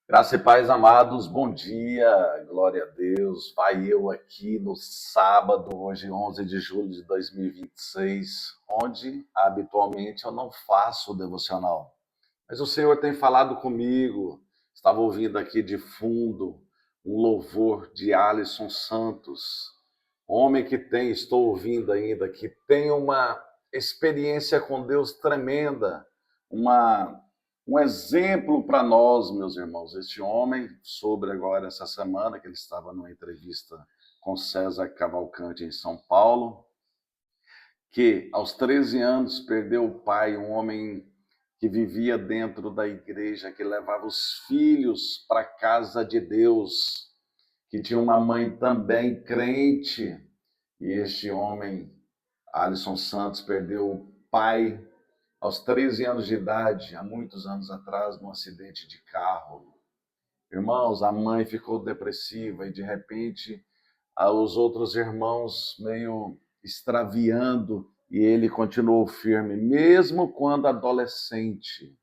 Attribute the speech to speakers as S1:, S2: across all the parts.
S1: Graça e paz, amados, bom dia, glória a Deus. Vai eu aqui no sábado, hoje 11 de julho de 2026, onde habitualmente eu não faço o devocional. Mas o Senhor tem falado comigo, estava ouvindo aqui de fundo um louvor de Alisson Santos, homem que tem, estou ouvindo ainda, que tem uma experiência com Deus tremenda, uma um exemplo para nós, meus irmãos. Este homem, sobre agora essa semana, que ele estava numa entrevista com César Cavalcante em São Paulo, que aos 13 anos perdeu o pai, um homem que vivia dentro da igreja, que levava os filhos para a casa de Deus, que tinha uma mãe também crente, e este homem, Alisson Santos, perdeu o pai aos 13 anos de idade, há muitos anos atrás, num acidente de carro. Irmãos, a mãe ficou depressiva e de repente os outros irmãos meio extraviando e ele continuou firme, mesmo quando adolescente.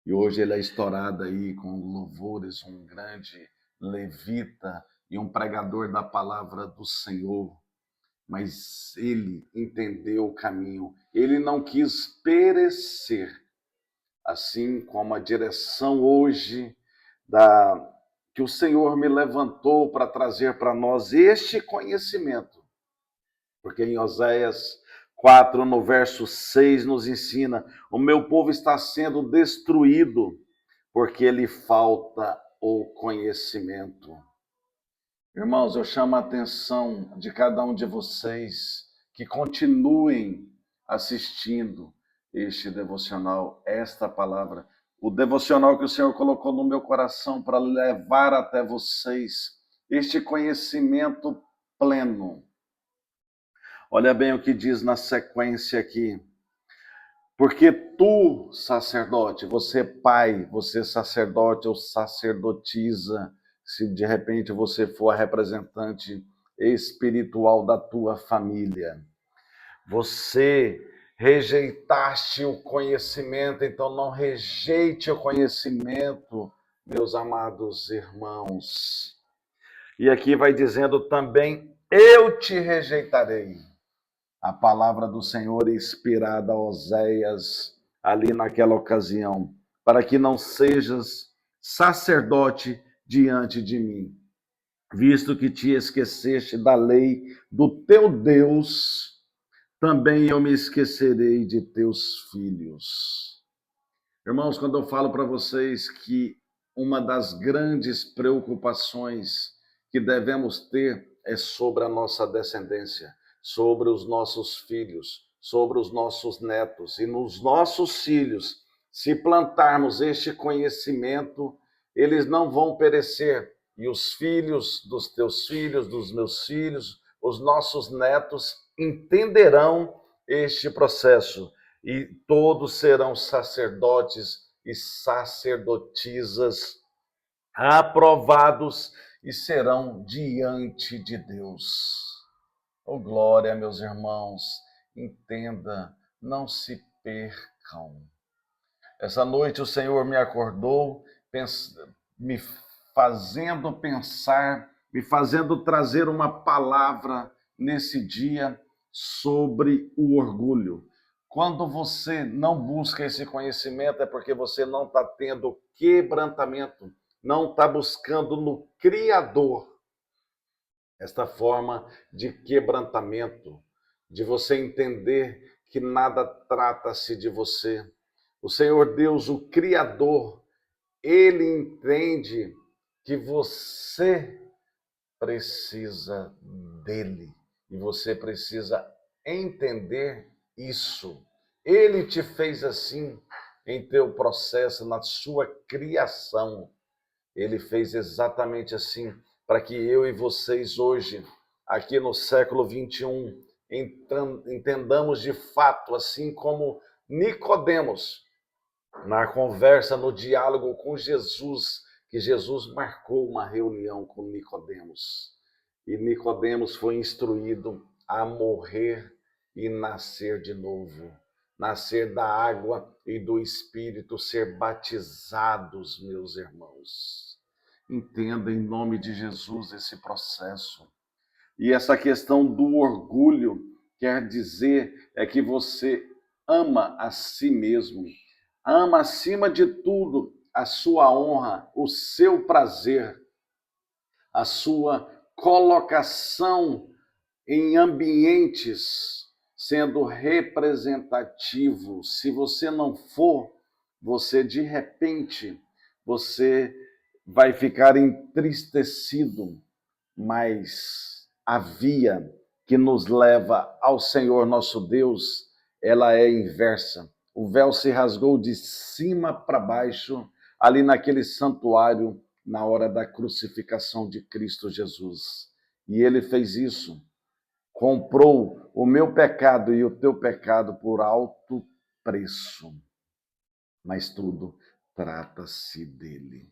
S1: E hoje ele é estourado aí com louvores, um grande levita e um pregador da palavra do Senhor. Mas ele entendeu o caminho, ele não quis perecer, assim como a direção hoje da que o Senhor me levantou para trazer para nós este conhecimento. Porque em Oséias 4, no verso 6, nos ensina: o meu povo está sendo destruído porque lhe falta o conhecimento. Irmãos, eu chamo a atenção de cada um de vocês que continuem assistindo este devocional, esta palavra, o devocional que o Senhor colocou no meu coração para levar até vocês este conhecimento pleno. Olha bem o que diz na sequência aqui. Porque tu, sacerdote, você pai, você sacerdote ou sacerdotisa, se de repente você for a representante espiritual da tua família, você rejeitaste o conhecimento, então não rejeite o conhecimento, meus amados irmãos. E aqui vai dizendo também: eu te rejeitarei. A palavra do Senhor inspirada a Oséias ali naquela ocasião, para que não sejas sacerdote diante de mim, visto que te esqueceste da lei do teu Deus, também eu me esquecerei de teus filhos. Irmãos, quando eu falo para vocês que uma das grandes preocupações que devemos ter é sobre a nossa descendência, sobre os nossos filhos, sobre os nossos netos e nos nossos filhos. Se plantarmos este conhecimento, eles não vão perecer. E os filhos dos teus filhos, dos meus filhos, os nossos netos entenderão este processo e todos serão sacerdotes e sacerdotisas aprovados e serão diante de Deus. Oh, glória, meus irmãos, entenda, não se percam. Essa noite o Senhor me acordou, me fazendo pensar, me fazendo trazer uma palavra nesse dia sobre o orgulho. Quando você não busca esse conhecimento, é porque você não está tendo quebrantamento, não está buscando no Criador esta forma de quebrantamento, de você entender que nada trata-se de você. O Senhor Deus, o Criador, ele entende que você precisa dele e você precisa entender isso. Ele te fez assim em teu processo, na sua criação. Ele fez exatamente assim para que eu e vocês hoje, aqui no século 21, entendamos de fato, assim como Nicodemos, na conversa, no diálogo com Jesus, que Jesus marcou uma reunião com Nicodemos. E Nicodemos foi instruído a morrer e nascer de novo. nascer da água e do Espírito, ser batizados, meus irmãos. Entenda em nome de Jesus esse processo. E essa questão do orgulho quer dizer que você ama a si mesmo, ama acima de tudo a sua honra, o seu prazer, a sua colocação em ambientes sendo representativo. Se você não for, você de repente, você vai ficar entristecido, mas a via que nos leva ao Senhor nosso Deus, ela é inversa. O véu se rasgou de cima para baixo, ali naquele santuário, na hora da crucificação de Cristo Jesus. E ele fez isso, comprou o meu pecado e o teu pecado por alto preço. Mas tudo trata-se dele.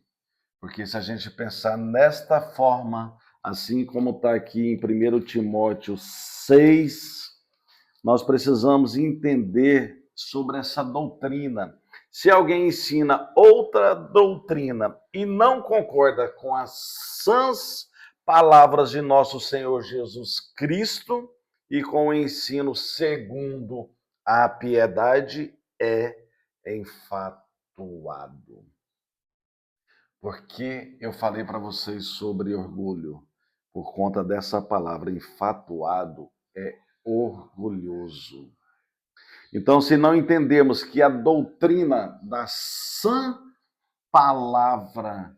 S1: Porque se a gente pensar nesta forma, assim como está aqui em 1 Timóteo 6, nós precisamos entender sobre essa doutrina. Se alguém ensina outra doutrina e não concorda com as sãs palavras de nosso Senhor Jesus Cristo e com o ensino segundo a piedade, é enfatuado. Porque eu falei para vocês sobre orgulho? Por conta dessa palavra, enfatuado é orgulhoso. Então, se não entendemos que a doutrina da sã palavra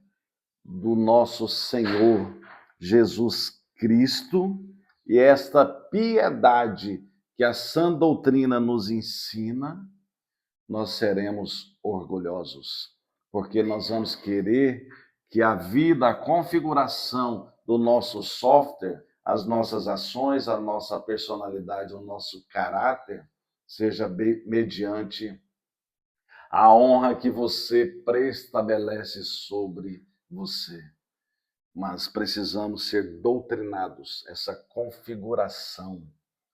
S1: do nosso Senhor Jesus Cristo e esta piedade que a sã doutrina nos ensina, nós seremos orgulhosos, porque nós vamos querer que a vida, a configuração do nosso software, as nossas ações, a nossa personalidade, o nosso caráter, seja mediante a honra que você preestabelece sobre você. Mas precisamos ser doutrinados, essa configuração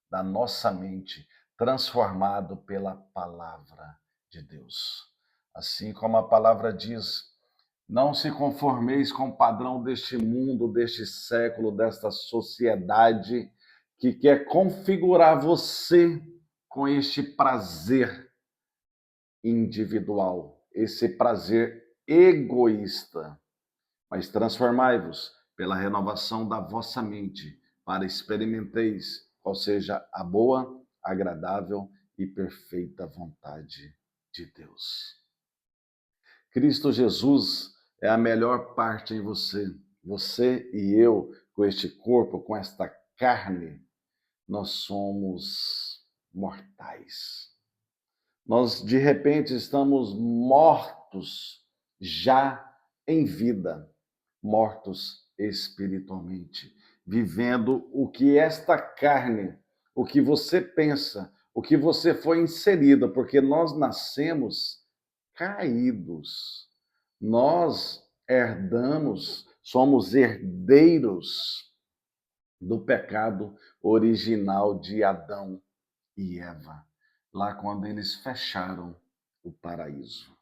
S1: da nossa mente, transformado pela palavra de Deus. Assim como a palavra diz, não se conformeis com o padrão deste mundo, deste século, desta sociedade que quer configurar você com este prazer individual, esse prazer egoísta. Mas transformai-vos pela renovação da vossa mente, para experimenteis qual seja a boa, agradável e perfeita vontade de Deus. Cristo Jesus é a melhor parte em você. Você e eu, com este corpo, com esta carne, nós somos mortais. Nós, de repente, estamos mortos já em vida, mortos espiritualmente, vivendo o que esta carne, o que você pensa, o que você foi inserido, porque nós nascemos caídos. Nós herdamos, somos herdeiros do pecado original de Adão e Eva, lá quando eles fecharam o paraíso.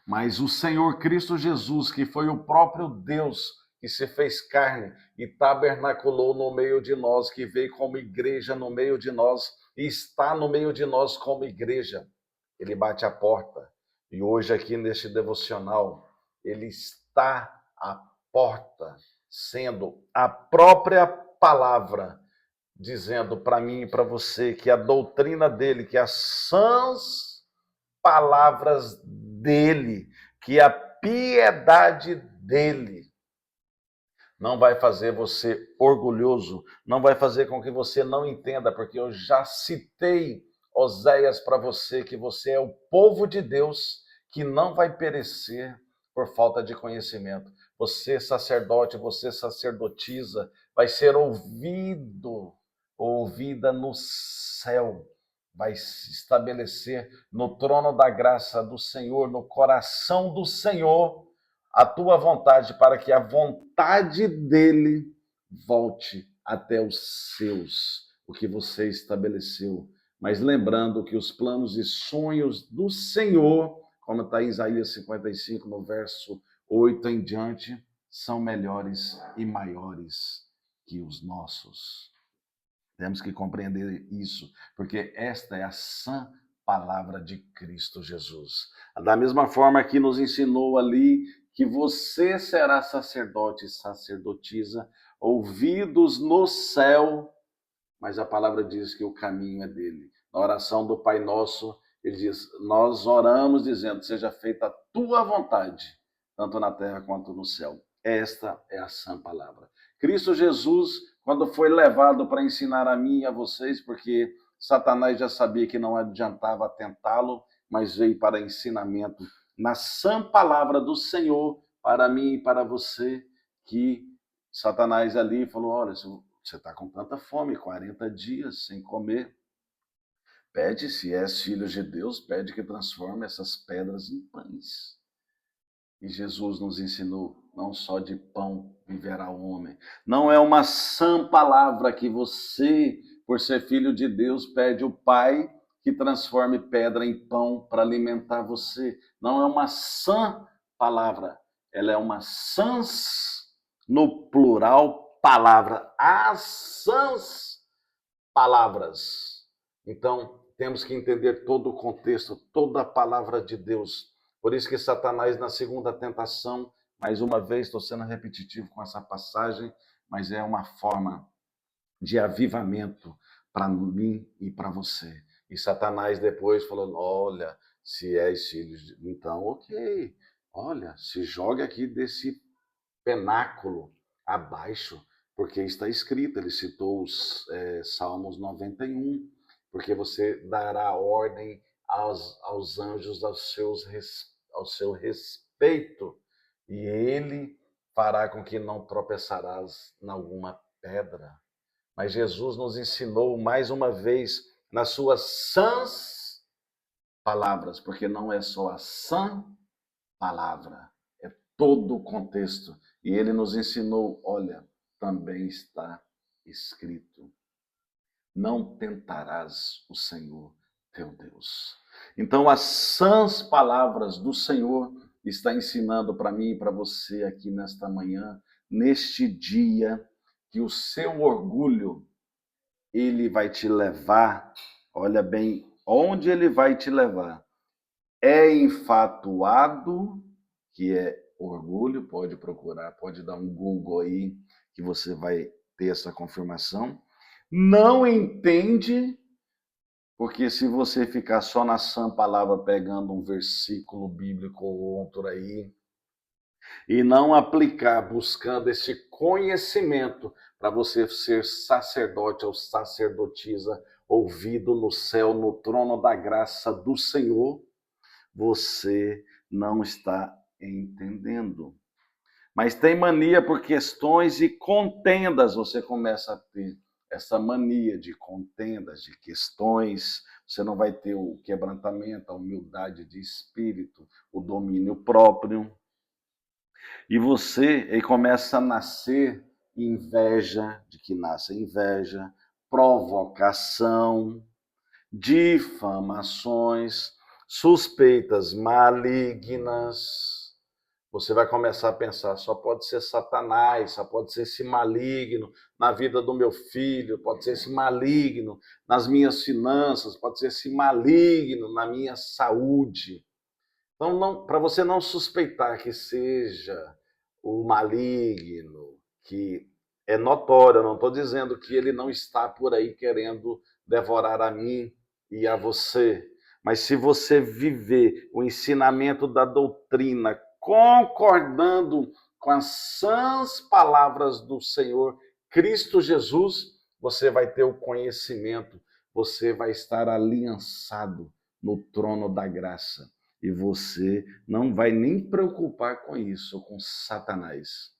S1: Mas o Senhor Cristo Jesus, que foi o próprio Deus que se fez carne e tabernaculou no meio de nós, que veio como igreja no meio de nós e está no meio de nós como igreja, ele bate a porta. E hoje aqui neste devocional, ele está à porta, sendo a própria palavra, dizendo para mim e para você que a doutrina dele, que as sãs palavras dele, que a piedade dele não vai fazer você orgulhoso, não vai fazer com que você não entenda, porque eu já citei Oséias para você, que você é o povo de Deus que não vai perecer por falta de conhecimento. Você, sacerdote, você, sacerdotisa, vai ser ouvida no céu, vai se estabelecer no trono da graça do Senhor, no coração do Senhor, a tua vontade, para que a vontade dele volte até os seus, o que você estabeleceu mas lembrando que os planos e sonhos do Senhor, como está em Isaías 55, no verso 8 em diante, são melhores e maiores que os nossos. Temos que compreender isso, porque esta é a sã palavra de Cristo Jesus. Da mesma forma que nos ensinou ali que você será sacerdote e sacerdotisa, ouvidos no céu, mas a palavra diz que o caminho é dele. Na oração do Pai Nosso, ele diz: nós oramos dizendo, seja feita a tua vontade, tanto na terra quanto no céu. Esta é a sã palavra. Cristo Jesus, quando foi levado para ensinar a mim e a vocês, porque Satanás já sabia que não adiantava tentá-lo, mas veio para ensinamento na sã palavra do Senhor, para mim e para você, que Satanás ali falou: olha, você está com tanta fome, 40 dias sem comer. Pede, se és filho de Deus, pede que transforme essas pedras em pães. E Jesus nos ensinou, não só de pão viverá o homem. Não é uma sã palavra que você, por ser filho de Deus, pede o Pai que transforme pedra em pão para alimentar você. Não é uma sã palavra, ela é uma sãs, no plural, palavra. As sãs palavras. Então, temos que entender todo o contexto, toda a palavra de Deus. Por isso que Satanás, na segunda tentação, mais uma vez, estou sendo repetitivo com essa passagem, mas é uma forma de avivamento para mim e para você. E Satanás depois falou: olha, se és filho, então ok, olha, se joga aqui desse penáculo abaixo, porque está escrito, ele citou os Salmos 91, porque você dará ordem aos anjos ao seu respeito, e ele fará com que não tropeçarás em alguma pedra. Mas Jesus nos ensinou mais uma vez nas suas sãs palavras, porque não é só a sã palavra, é todo o contexto. E ele nos ensinou, olha, também está escrito: não tentarás o Senhor teu Deus. Então, as sãs palavras do Senhor está ensinando para mim e para você aqui nesta manhã, neste dia, que o seu orgulho, ele vai te levar, olha bem, onde ele vai te levar. É enfatuado, que é orgulho, pode procurar, pode dar um Google aí, que você vai ter essa confirmação. Não entende, porque se você ficar só na sã palavra, pegando um versículo bíblico ou outro aí, e não aplicar, buscando esse conhecimento para você ser sacerdote ou sacerdotisa, ouvido no céu, no trono da graça do Senhor, você não está entendendo. Mas tem mania por questões e contendas, você começa a ter essa mania de contendas, de questões, você não vai ter o quebrantamento, a humildade de espírito, o domínio próprio. E você começa a nascer inveja, de que nasce inveja, provocação, difamações, suspeitas malignas. Você vai começar a pensar, só pode ser Satanás, só pode ser esse maligno na vida do meu filho, pode ser esse maligno nas minhas finanças, pode ser esse maligno na minha saúde. Então, para você não suspeitar que seja o maligno, que é notório, eu não estou dizendo que ele não está por aí querendo devorar a mim e a você, mas se você viver o ensinamento da doutrina concordando com as sãs palavras do Senhor Cristo Jesus, você vai ter o conhecimento, você vai estar aliançado no trono da graça. E você não vai nem preocupar com isso, com Satanás.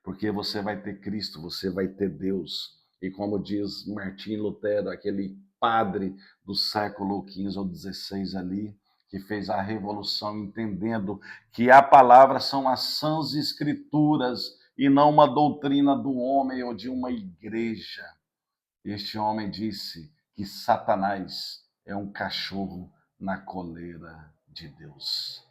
S1: Porque você vai ter Cristo, você vai ter Deus. E como diz Martim Lutero, aquele padre do século XV ou XVI ali, que fez a revolução entendendo que a palavra são as sãs escrituras e não uma doutrina do homem ou de uma igreja. Este homem disse que Satanás é um cachorro na coleira de Deus.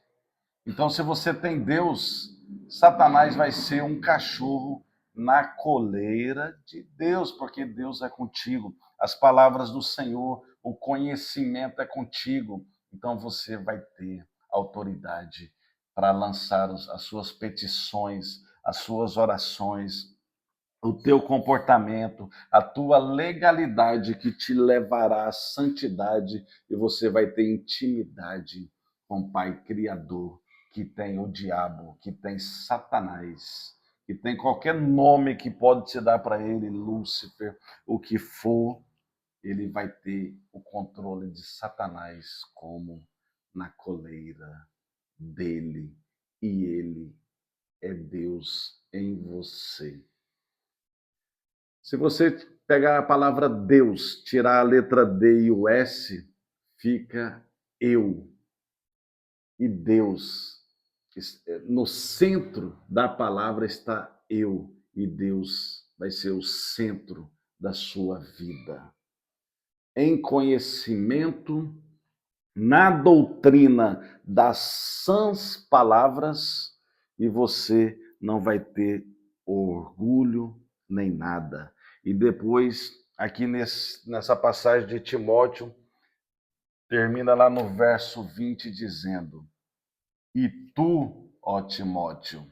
S1: Então, se você tem Deus, Satanás vai ser um cachorro na coleira de Deus, porque Deus é contigo. As palavras do Senhor, o conhecimento é contigo. Então, você vai ter autoridade para lançar as suas petições, as suas orações, o teu comportamento, a tua legalidade que te levará à santidade e você vai ter intimidade com o Pai Criador, que tem o diabo, que tem Satanás, que tem qualquer nome que pode se dar para ele, Lúcifer, o que for, ele vai ter o controle de Satanás como na coleira dele, e ele é Deus em você. Se você pegar a palavra Deus, tirar a letra D e o S, fica eu. E Deus, no centro da palavra está eu. E Deus vai ser o centro da sua vida. Em conhecimento, na doutrina das sãs palavras, e você não vai ter orgulho nem nada. E depois, aqui nessa passagem de Timóteo, termina lá no verso 20 dizendo: E tu, ó Timóteo,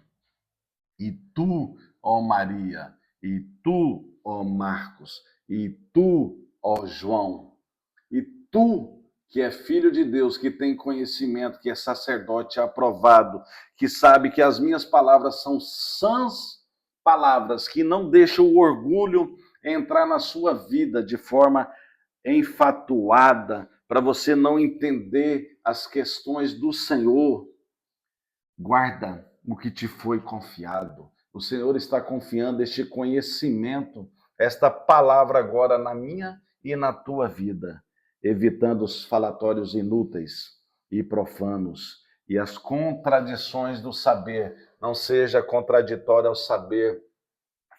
S1: e tu, ó Maria, e tu, ó Marcos, e tu, ó João, e tu, que é filho de Deus, que tem conhecimento, que é sacerdote aprovado, que sabe que as minhas palavras são sãs palavras, que não deixam o orgulho entrar na sua vida de forma enfatuada, para você não entender as questões do Senhor. Guarda o que te foi confiado. O Senhor está confiando este conhecimento, esta palavra agora na minha e na tua vida, evitando os falatórios inúteis e profanos e as contradições do saber. Não seja contraditório ao saber.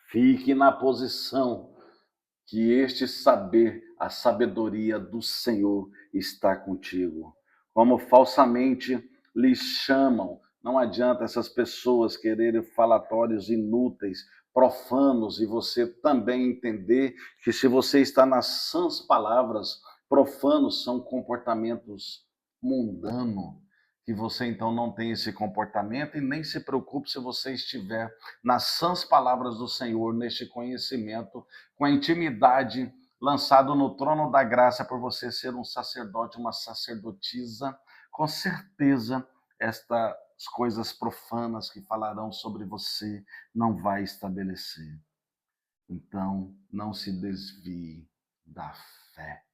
S1: Fique na posição que este saber, a sabedoria do Senhor está contigo. Como falsamente lhe chamam, não adianta essas pessoas quererem falatórios inúteis, profanos, e você também entender que se você está nas sãs palavras, profanos são comportamentos mundanos, que você então não tem esse comportamento e nem se preocupe se você estiver nas sãs palavras do Senhor, neste conhecimento, com a intimidade lançado no trono da graça por você ser um sacerdote, uma sacerdotisa, com certeza estas coisas profanas que falarão sobre você não vai estabelecer. Então, não se desvie da fé,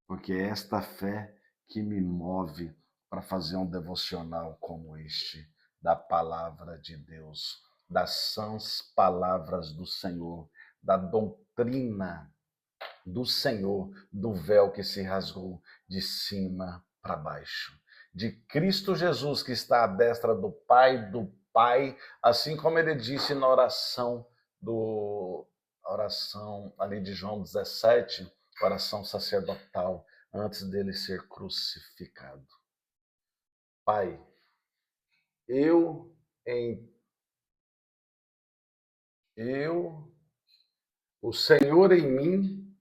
S1: porque é esta fé que me move para fazer um devocional como este, da palavra de Deus, das sãs palavras do Senhor, da doutrina do Senhor, do véu que se rasgou de cima para baixo. De Cristo Jesus que está à destra do Pai, assim como ele disse na oração ali de João 17, oração sacerdotal, antes dele ser crucificado. Pai, eu em eu, o Senhor em mim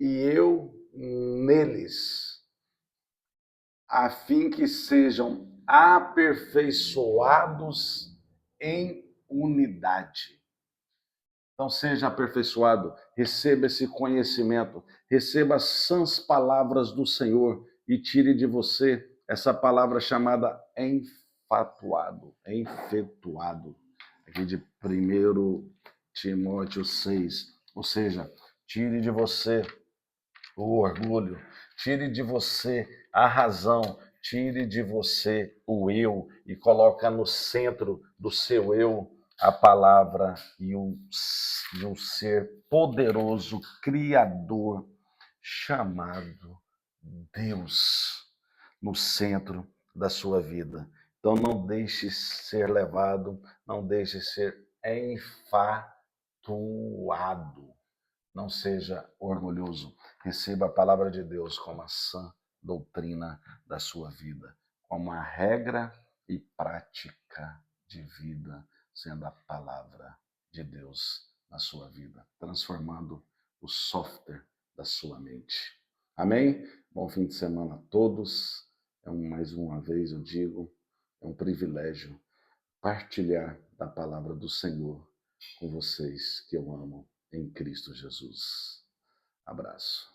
S1: e eu neles, a fim que sejam aperfeiçoados em unidade. Então seja aperfeiçoado, receba esse conhecimento, receba as sãs palavras do Senhor e tire de você essa palavra chamada enfetuado, aqui de 1 Timóteo 6. Ou seja, tire de você o orgulho, tire de você a razão, tire de você o eu e coloca no centro do seu eu a palavra e um ser poderoso, criador, chamado Deus, no centro da sua vida. Então não deixe ser levado, não deixe ser enfatuado Não seja orgulhoso. Receba a palavra de Deus como a sã doutrina da sua vida, como a regra e prática de vida, sendo a palavra de Deus na sua vida, transformando o software da sua mente. Amém? Bom fim de semana a todos. Mais uma vez eu digo, é um privilégio partilhar da palavra do Senhor com vocês que eu amo em Cristo Jesus. Abraço.